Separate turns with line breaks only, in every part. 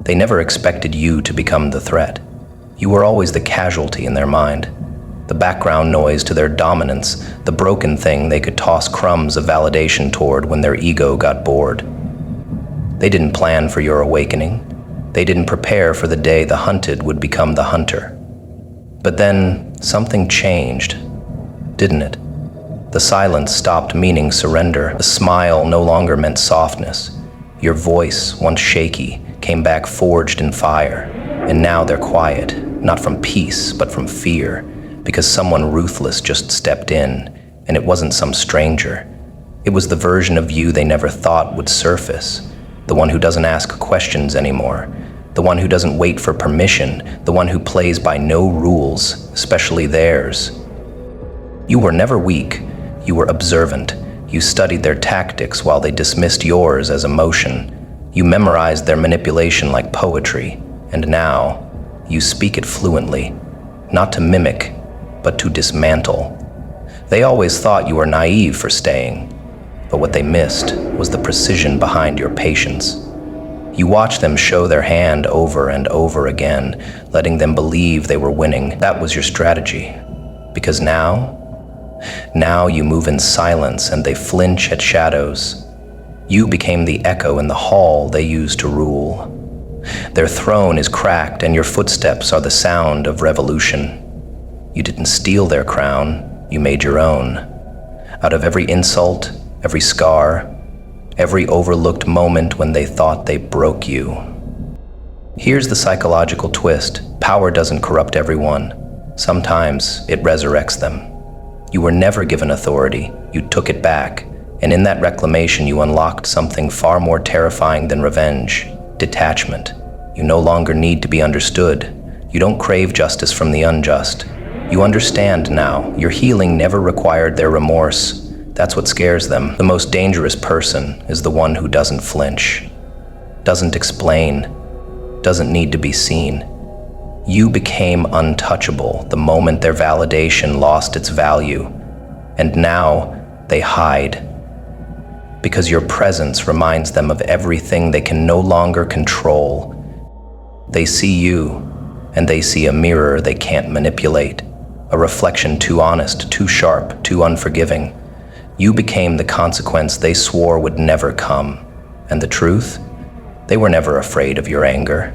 They never expected you to become the threat. You were always the casualty in their mind, the background noise to their dominance, the broken thing they could toss crumbs of validation toward when their ego got bored. They didn't plan for your awakening. They didn't prepare for the day the hunted would become the hunter. But then something changed, didn't it? The silence stopped meaning surrender. The smile no longer meant softness. Your voice, once shaky, came back forged in fire. And now they're quiet, not from peace, but from fear, because someone ruthless just stepped in, and it wasn't some stranger. It was the version of you they never thought would surface, the one who doesn't ask questions anymore, the one who doesn't wait for permission, the one who plays by no rules, especially theirs. You were never weak. You were observant. You studied their tactics while they dismissed yours as emotion. You memorized their manipulation like poetry, and now you speak it fluently, not to mimic, but to dismantle. They always thought you were naive for staying, but what they missed was the precision behind your patience. You watched them show their hand over and over again, letting them believe they were winning. That was your strategy, because now you move in silence and they flinch at shadows. You became the echo in the hall they used to rule. Their throne is cracked and your footsteps are the sound of revolution. You didn't steal their crown, you made your own. Out of every insult, every scar, every overlooked moment when they thought they broke you. Here's the psychological twist. Power doesn't corrupt everyone. Sometimes it resurrects them. You were never given authority, you took it back, and in that reclamation you unlocked something far more terrifying than revenge: detachment. You no longer need to be understood. You don't crave justice from the unjust. You understand now. Your healing never required their remorse. That's what scares them. The most dangerous person is the one who doesn't flinch, doesn't explain, doesn't need to be seen. You became untouchable the moment their validation lost its value, and now they hide, because your presence reminds them of everything they can no longer control. They see you, and they see a mirror they can't manipulate, a reflection too honest, too sharp, too unforgiving. You became the consequence they swore would never come, and the truth? They were never afraid of your anger.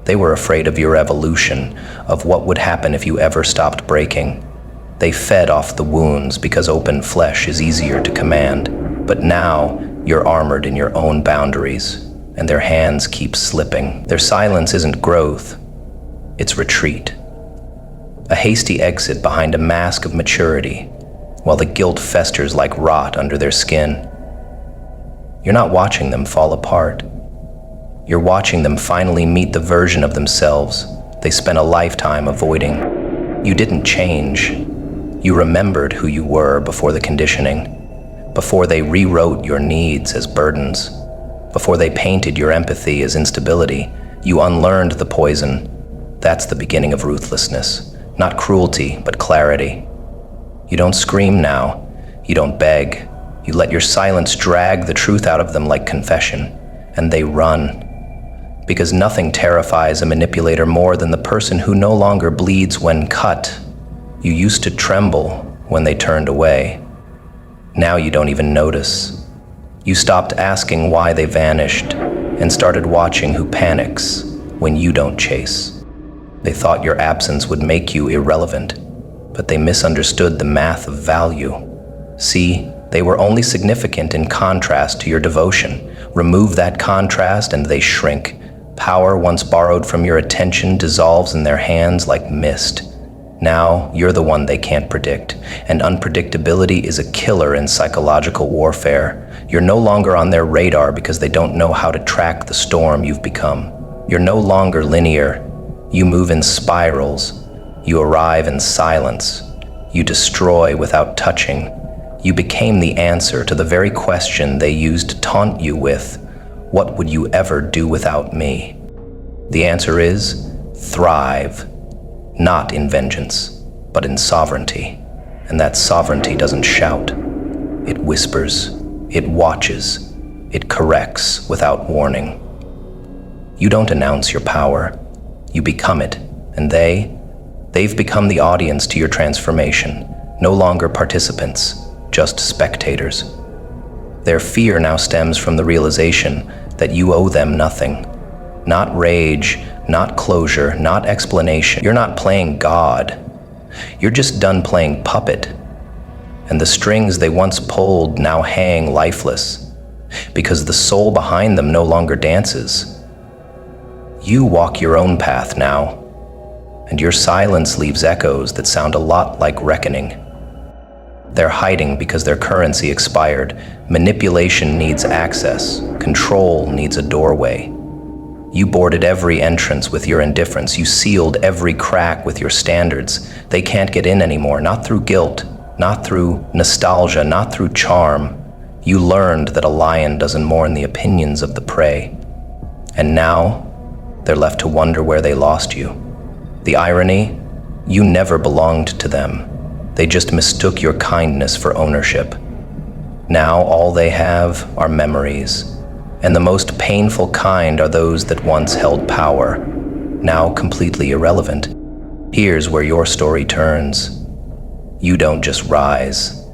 They were afraid of your evolution, of what would happen if you ever stopped breaking. They fed off the wounds because open flesh is easier to command. But now you're armored in your own boundaries, and their hands keep slipping. Their silence isn't growth, it's retreat. A hasty exit behind a mask of maturity, while the guilt festers like rot under their skin. You're not watching them fall apart. You're watching them finally meet the version of themselves they spent a lifetime avoiding. You didn't change. You remembered who you were before the conditioning, before they rewrote your needs as burdens, before they painted your empathy as instability. You unlearned the poison. That's the beginning of ruthlessness. Not cruelty, but clarity. You don't scream now. You don't beg. You let your silence drag the truth out of them like confession, and they run. Because nothing terrifies a manipulator more than the person who no longer bleeds when cut. You used to tremble when they turned away. Now you don't even notice. You stopped asking why they vanished and started watching who panics when you don't chase. They thought your absence would make you irrelevant, but they misunderstood the math of value. See, they were only significant in contrast to your devotion. Remove that contrast and they shrink. Power once borrowed from your attention dissolves in their hands like mist. Now you're the one they can't predict, and unpredictability is a killer in psychological warfare. You're no longer on their radar because they don't know how to track the storm you've become. You're no longer linear. You move in spirals. You arrive in silence. You destroy without touching. You became the answer to the very question they used to taunt you with. What would you ever do without me? The answer is thrive, not in vengeance, but in sovereignty. And that sovereignty doesn't shout. It whispers, it watches, it corrects without warning. You don't announce your power. You become it, and they've become the audience to your transformation, no longer participants, just spectators. Their fear now stems from the realization that you owe them nothing. Not rage, not closure, not explanation. You're not playing God. You're just done playing puppet. And the strings they once pulled now hang lifeless, because the soul behind them no longer dances. You walk your own path now, and your silence leaves echoes that sound a lot like reckoning. They're hiding because their currency expired. Manipulation needs access. Control needs a doorway. You boarded every entrance with your indifference. You sealed every crack with your standards. They can't get in anymore, not through guilt, not through nostalgia, not through charm. You learned that a lion doesn't mourn the opinions of the prey. And now, they're left to wonder where they lost you. The irony? You never belonged to them. They just mistook your kindness for ownership. Now all they have are memories, and the most painful kind are those that once held power, now completely irrelevant. Here's where your story turns. You don't just rise.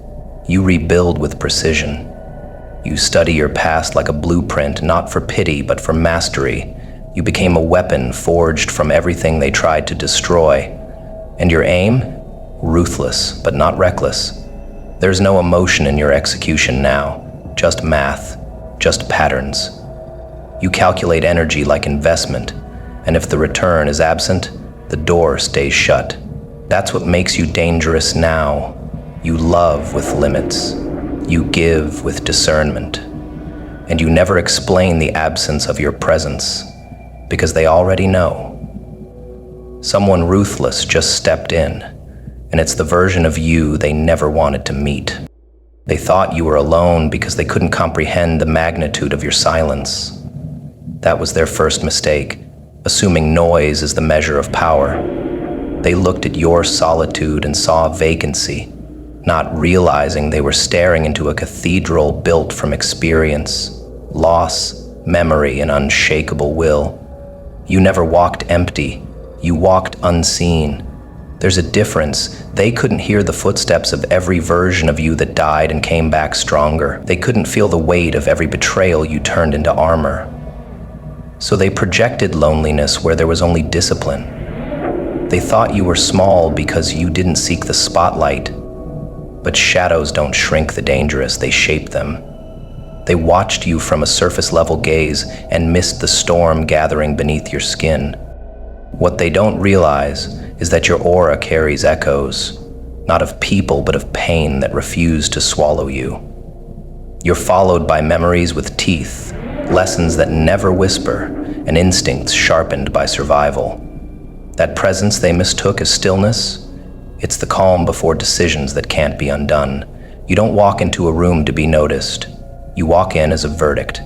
You rebuild with precision. You study your past like a blueprint, not for pity, but for mastery. You became a weapon forged from everything they tried to destroy. And your aim? Ruthless, but not reckless. There's no emotion in your execution now, just math, just patterns. You calculate energy like investment, and if the return is absent, the door stays shut. That's what makes you dangerous now. You love with limits. You give with discernment. And you never explain the absence of your presence, because they already know. Someone ruthless just stepped in, and it's the version of you they never wanted to meet. They thought you were alone because they couldn't comprehend the magnitude of your silence. That was their first mistake, assuming noise is the measure of power. They looked at your solitude and saw vacancy, not realizing they were staring into a cathedral built from experience, loss, memory, and unshakable will. You never walked empty. You walked unseen. There's a difference. They couldn't hear the footsteps of every version of you that died and came back stronger. They couldn't feel the weight of every betrayal you turned into armor. So they projected loneliness where there was only discipline. They thought you were small because you didn't seek the spotlight. But shadows don't shrink the dangerous, they shape them. They watched you from a surface-level gaze and missed the storm gathering beneath your skin. What they don't realize is that your aura carries echoes, not of people but of pain that refuse to swallow you. You're followed by memories with teeth, lessons that never whisper, and instincts sharpened by survival. That presence they mistook as stillness, it's the calm before decisions that can't be undone. You don't walk into a room to be noticed. You walk in as a verdict.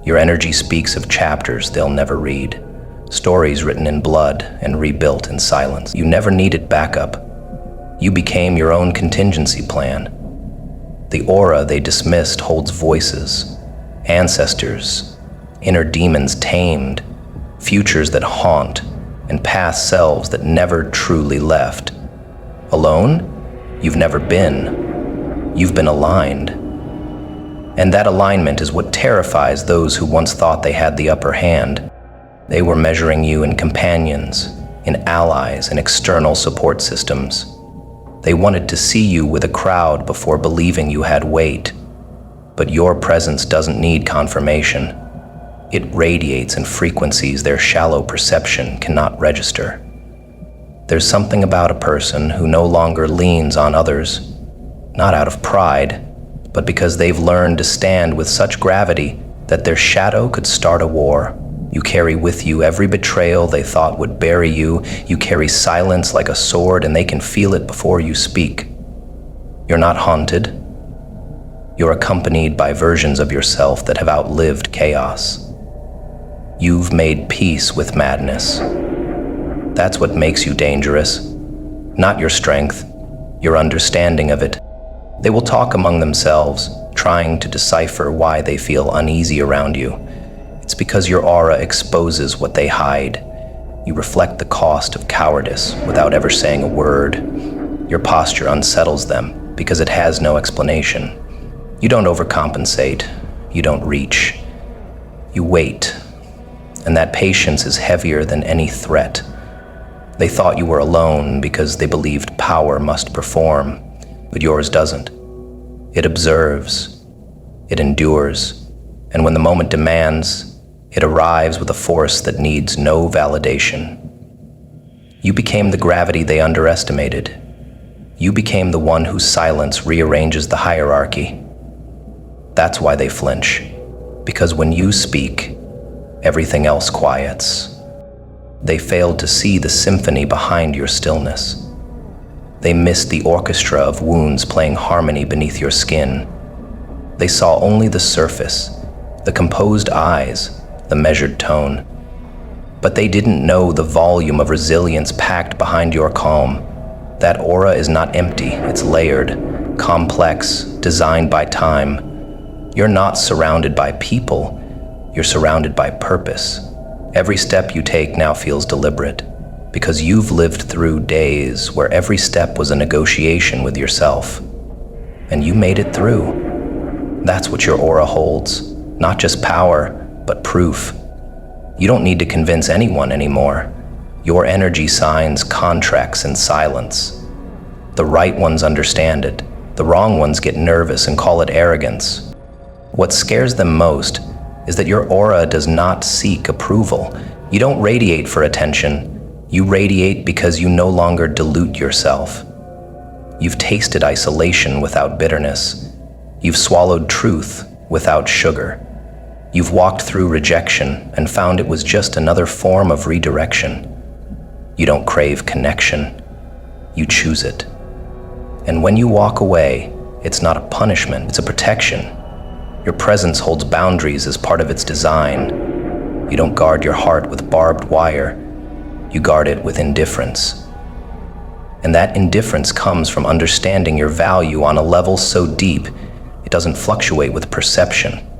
Your energy speaks of chapters they'll never read. Stories written in blood and rebuilt in silence. You never needed backup. You became your own contingency plan. The aura they dismissed holds voices, ancestors, inner demons tamed, futures that haunt, and past selves that never truly left. Alone? You've never been. You've been aligned. And that alignment is what terrifies those who once thought they had the upper hand. They were measuring you in companions, in allies, and external support systems. They wanted to see you with a crowd before believing you had weight. But your presence doesn't need confirmation. It radiates in frequencies their shallow perception cannot register. There's something about a person who no longer leans on others, not out of pride, but because they've learned to stand with such gravity that their shadow could start a war. You carry with you every betrayal they thought would bury you. You carry silence like a sword, and they can feel it before you speak. You're not haunted. You're accompanied by versions of yourself that have outlived chaos. You've made peace with madness. That's what makes you dangerous. Not your strength, your understanding of it. They will talk among themselves, trying to decipher why they feel uneasy around you. It's because your aura exposes what they hide. You reflect the cost of cowardice without ever saying a word. Your posture unsettles them because it has no explanation. You don't overcompensate. You don't reach. You wait. And that patience is heavier than any threat. They thought you were alone because they believed power must perform, but yours doesn't. It observes. It endures. And when the moment demands, it arrives with a force that needs no validation. You became the gravity they underestimated. You became the one whose silence rearranges the hierarchy. That's why they flinch. Because when you speak, everything else quiets. They failed to see the symphony behind your stillness. They missed the orchestra of wounds playing harmony beneath your skin. They saw only the surface, the composed eyes, the measured tone. But they didn't know the volume of resilience packed behind your calm. That aura is not empty, it's layered, complex, designed by time. You're not surrounded by people, you're surrounded by purpose. Every step you take now feels deliberate, because you've lived through days where every step was a negotiation with yourself. And you made it through. That's what your aura holds, not just power, but proof. You don't need to convince anyone anymore. Your energy signs contracts in silence. The right ones understand it. The wrong ones get nervous and call it arrogance. What scares them most is that your aura does not seek approval. You don't radiate for attention. You radiate because you no longer dilute yourself. You've tasted isolation without bitterness. You've swallowed truth without sugar. You've walked through rejection and found it was just another form of redirection. You don't crave connection. You choose it. And when you walk away, it's not a punishment, it's a protection. Your presence holds boundaries as part of its design. You don't guard your heart with barbed wire. You guard it with indifference. And that indifference comes from understanding your value on a level so deep, it doesn't fluctuate with perception.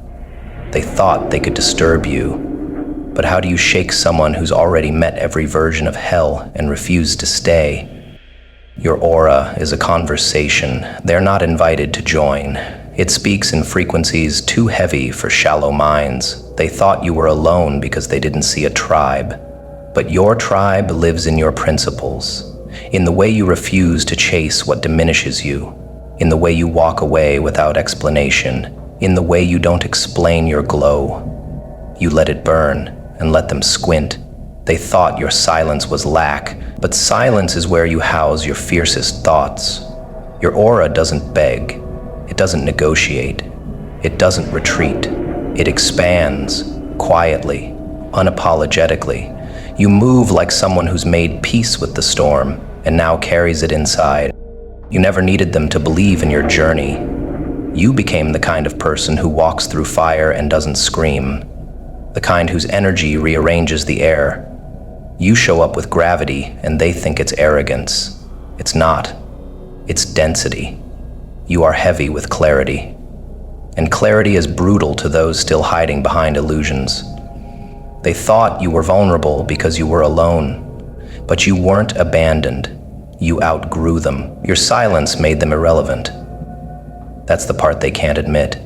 They thought they could disturb you. But how do you shake someone who's already met every version of hell and refused to stay? Your aura is a conversation. They're not invited to join. It speaks in frequencies too heavy for shallow minds. They thought you were alone because they didn't see a tribe. But your tribe lives in your principles, in the way you refuse to chase what diminishes you, in the way you walk away without explanation, in the way you don't explain your glow. You let it burn and let them squint. They thought your silence was lack, but silence is where you house your fiercest thoughts. Your aura doesn't beg. It doesn't negotiate. It doesn't retreat. It expands, quietly, unapologetically. You move like someone who's made peace with the storm and now carries it inside. You never needed them to believe in your journey. You became the kind of person who walks through fire and doesn't scream, the kind whose energy rearranges the air. You show up with gravity and they think it's arrogance. It's not. It's density. You are heavy with clarity. And clarity is brutal to those still hiding behind illusions. They thought you were vulnerable because you were alone, but you weren't abandoned. You outgrew them. Your silence made them irrelevant. That's the part they can't admit.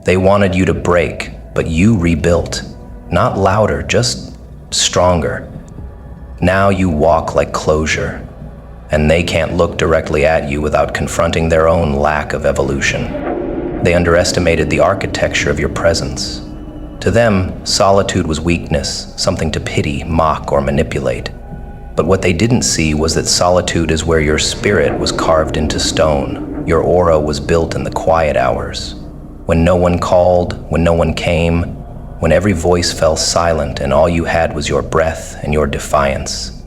They wanted you to break, but you rebuilt. Not louder, just stronger. Now you walk like closure, and they can't look directly at you without confronting their own lack of evolution. They underestimated the architecture of your presence. To them, solitude was weakness, something to pity, mock, or manipulate. But what they didn't see was that solitude is where your spirit was carved into stone. Your aura was built in the quiet hours. When no one called, when no one came, when every voice fell silent and all you had was your breath and your defiance.